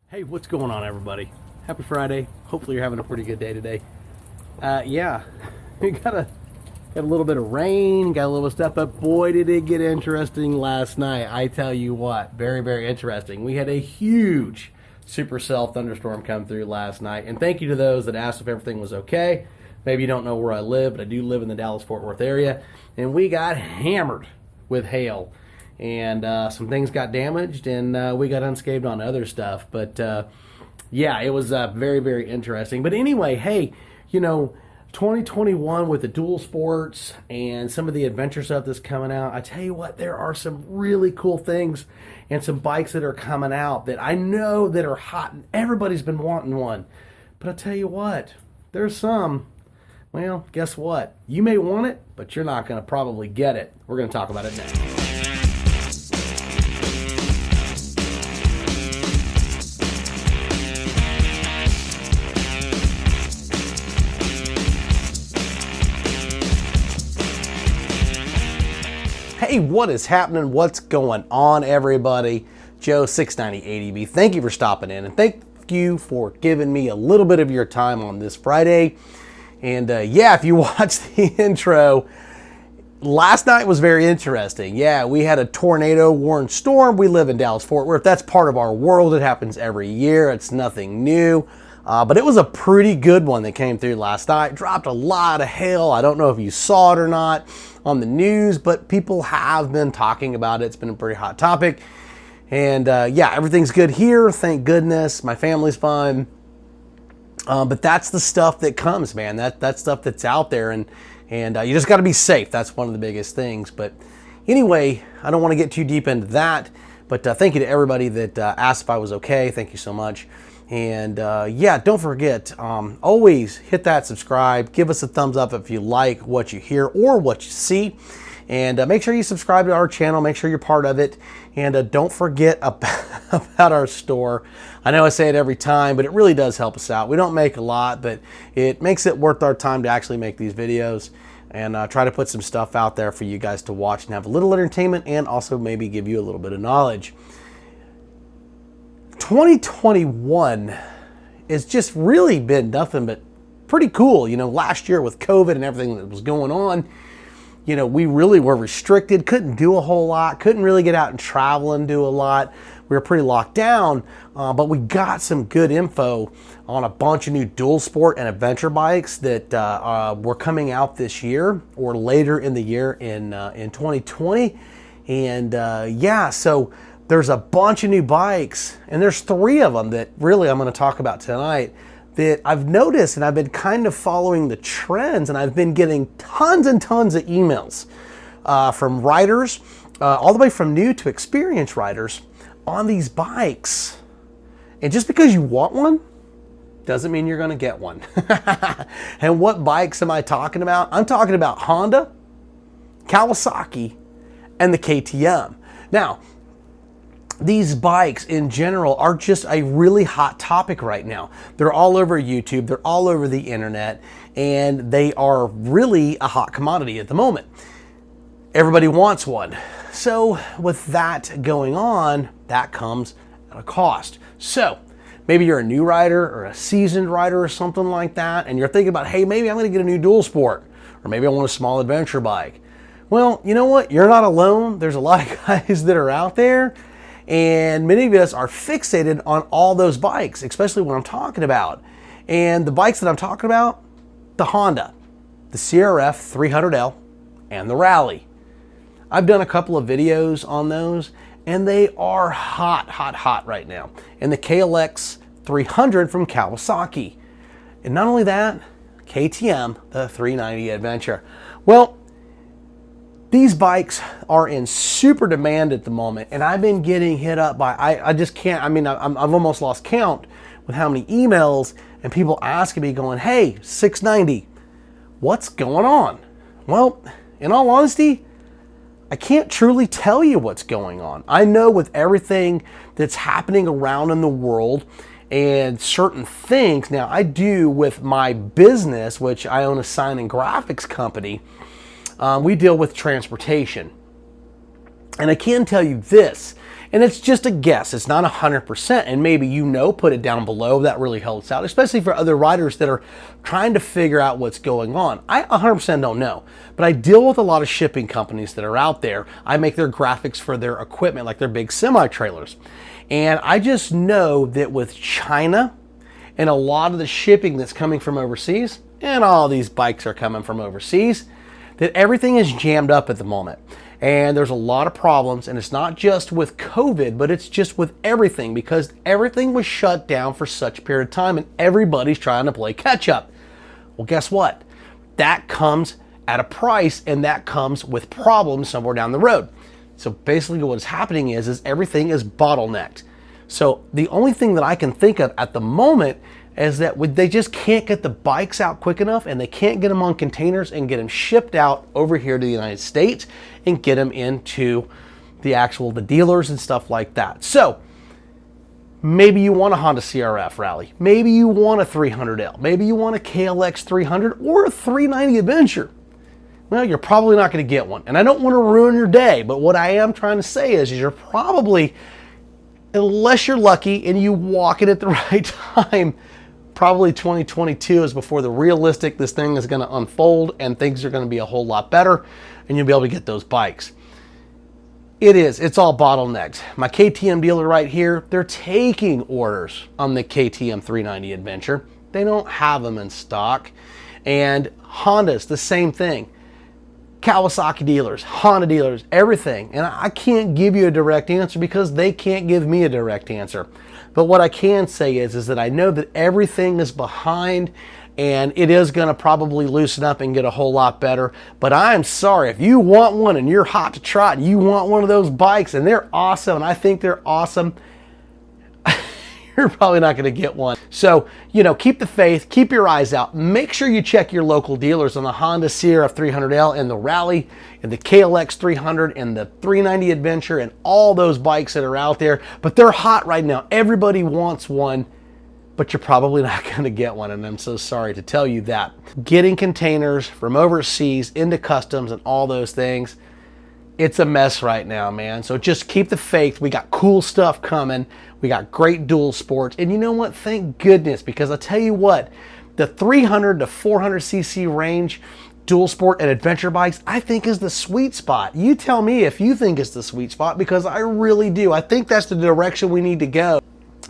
Hey, what's going on, everybody? Happy Friday. Hopefully you're having a pretty good day today. Yeah, we got a little bit of rain, got a little stuff, but boy, did it get interesting last night. I tell you what, very, very interesting. We had a huge supercell thunderstorm come through last night, and thank you to those that asked if everything was okay. Maybe you don't know where I live, but I do live in the Dallas-Fort Worth area, and we got hammered with hail. And some things got damaged, and we got unscathed on other stuff. But yeah, it was very, very interesting. But anyway, hey, 2021 with the dual sports and some of the adventure stuff that's coming out, I tell you what, there are some really cool things and some bikes that are coming out that I know that are hot, and everybody's been wanting one. But I tell you what, there's some. Well, guess what? You may want it, but you're not going to probably get it. We're going to talk about it next. Hey, what is happening? What's going on, everybody? Joe 690 ADB. Thank you for stopping in, and thank you for giving me a little bit of your time on this Friday. And yeah, if you watched the intro, last night was very interesting. Yeah, we had a tornado-warned storm. We live in Dallas-Fort Worth. That's part of our world. It happens every year. It's nothing new. But it was a pretty good one that came through last night. Dropped a lot of hail. I don't know if you saw it or not on the news, but people have been talking about it. It's been a pretty hot topic. And yeah, everything's good here. Thank goodness. My family's fine. But that's the stuff that comes, man. That's stuff that's out there. And you just got to be safe. That's one of the biggest things. But anyway, I don't want to get too deep into that. But thank you to everybody that asked if I was okay. Thank you so much. And yeah, don't forget, always hit that subscribe. Give us a thumbs up if you like what you hear or what you see. And make sure you subscribe to our channel. Make sure you're part of it. And don't forget about our store. I know I say it every time, but it really does help us out. We don't make a lot, but it makes it worth our time to actually make these videos and try to put some stuff out there for you guys to watch and have a little entertainment and also maybe give you a little bit of knowledge. 2021 has just really been nothing but pretty cool. Last year with COVID and everything that was going on, we really were restricted, couldn't do a whole lot, couldn't really get out and travel and do a lot. We were pretty locked down, but we got some good info on a bunch of new dual sport and adventure bikes that were coming out this year or later in the year in 2020. And yeah, so there's a bunch of new bikes, and there's 3 of them that really I'm going to talk about tonight that I've noticed, and I've been kind of following the trends, and I've been getting tons and tons of emails from riders, all the way from new to experienced riders on these bikes. And just because you want one doesn't mean you're going to get one. And what bikes am I talking about? I'm talking about Honda, Kawasaki, and the KTM. Now, these bikes in general are just a really hot topic right now. They're all over YouTube, they're all over the internet, and they are really a hot commodity at the moment. Everybody wants one. So with that going on, that comes at a cost. So maybe you're a new rider or a seasoned rider or something like that, and you're thinking about, hey, maybe I'm gonna get a new dual sport, or maybe I want a small adventure bike. Well, you know what? You're not alone. There's a lot of guys that are out there, and many of us are fixated on all those bikes, especially what I'm talking about. And the bikes that I'm talking about, the Honda, the CRF300L, and the Rally. I've done a couple of videos on those, and they are hot, hot, hot right now. And the KLX300 from Kawasaki. And not only that, KTM, the 390 Adventure. Well, these bikes are in super demand at the moment, and I've been getting hit up by, I just can't, I've almost lost count with how many emails and people asking me going, hey, 690, what's going on? Well, in all honesty, I can't truly tell you what's going on. I know with everything that's happening around in the world and certain things, now I do with my business, which I own a sign and graphics company, we deal with transportation. And I can tell you this, And it's just a guess. It's not 100%. And maybe put it down below. That really helps out, especially for other riders that are trying to figure out what's going on. I 100% don't know. But I deal with a lot of shipping companies that are out there. I make their graphics for their equipment, like their big semi-trailers. And I just know that with China and a lot of the shipping that's coming from overseas, and all these bikes are coming from overseas, that everything is jammed up at the moment. And there's a lot of problems, and it's not just with COVID, but it's just with everything, because everything was shut down for such a period of time and everybody's trying to play catch up. Well, guess what? That comes at a price, and that comes with problems somewhere down the road. So basically what's happening is everything is bottlenecked. So the only thing that I can think of at the moment is that they just can't get the bikes out quick enough, and they can't get them on containers and get them shipped out over here to the United States and get them into the dealers and stuff like that. So maybe you want a Honda CRF Rally. Maybe you want a 300L. Maybe you want a KLX300 or a 390 Adventure. Well, you're probably not going to get one. And I don't want to ruin your day, but what I am trying to say is you're probably, unless you're lucky and you walk it at the right time, probably 2022 is before this thing is going to unfold and things are going to be a whole lot better and you'll be able to get those bikes. It's all bottlenecked. My KTM dealer right here, they're taking orders on the KTM 390 Adventure. They don't have them in stock. And Honda's the same thing. Kawasaki dealers, Honda dealers, everything. And I can't give you a direct answer because they can't give me a direct answer. But what I can say is that I know that everything is behind, and it is going to probably loosen up and get a whole lot better. But I'm sorry, if you want one and you're hot to trot and you want one of those bikes and they're awesome and I think they're awesome, you're probably not going to get one. So, keep the faith, keep your eyes out. Make sure you check your local dealers on the Honda CRF300L and the Rally and the KLX300 and the 390 Adventure and all those bikes that are out there. But they're hot right now. Everybody wants one, but you're probably not going to get one. And I'm so sorry to tell you that. Getting containers from overseas into customs and all those things, it's a mess right now, man. So just keep the faith. We got cool stuff coming. We got great dual sports. And you know what? Thank goodness, because I tell you what, the 300 to 400cc range dual sport and adventure bikes, I think is the sweet spot. You tell me if you think it's the sweet spot, because I really do. I think that's the direction we need to go.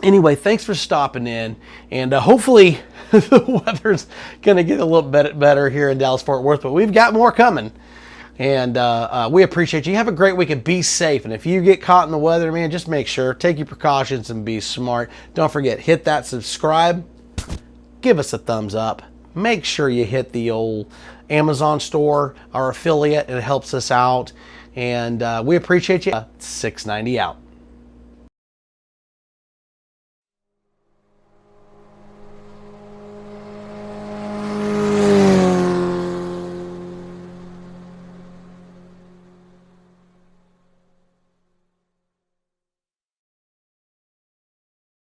Anyway, thanks for stopping in, and hopefully the weather's going to get a little bit better here in Dallas-Fort Worth, but we've got more coming. And we appreciate you. Have a great week and be safe. And if you get caught in the weather, man, just make sure, take your precautions and be smart. Don't forget, hit that subscribe. Give us a thumbs up. Make sure you hit the old Amazon store, our affiliate. It helps us out. And we appreciate you. 690 out.